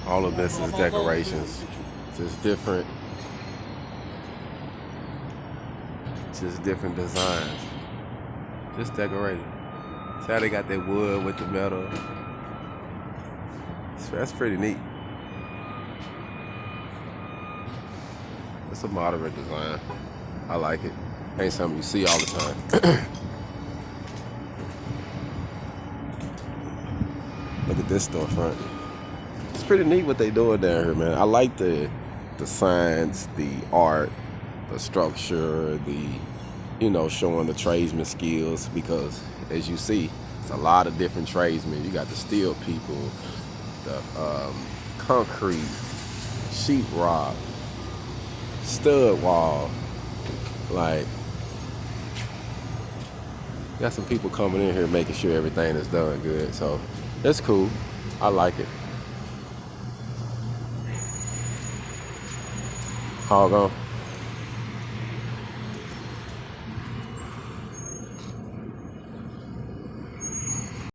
All of this is decorations. Just different designs. Just decorated. See how they got that wood with the metal. That's pretty neat. It's a modern design. I like it. Ain't something you see all the time. Look at this storefront. It's pretty neat what they doing down here, man. I like the signs, the art, the structure, showing the tradesman skills, because as you see, it's a lot of different tradesmen. You got the steel people, the concrete, sheetrock, stud wall. Like, got some people coming in here making sure everything is done good. So that's cool. I like it. Hog on.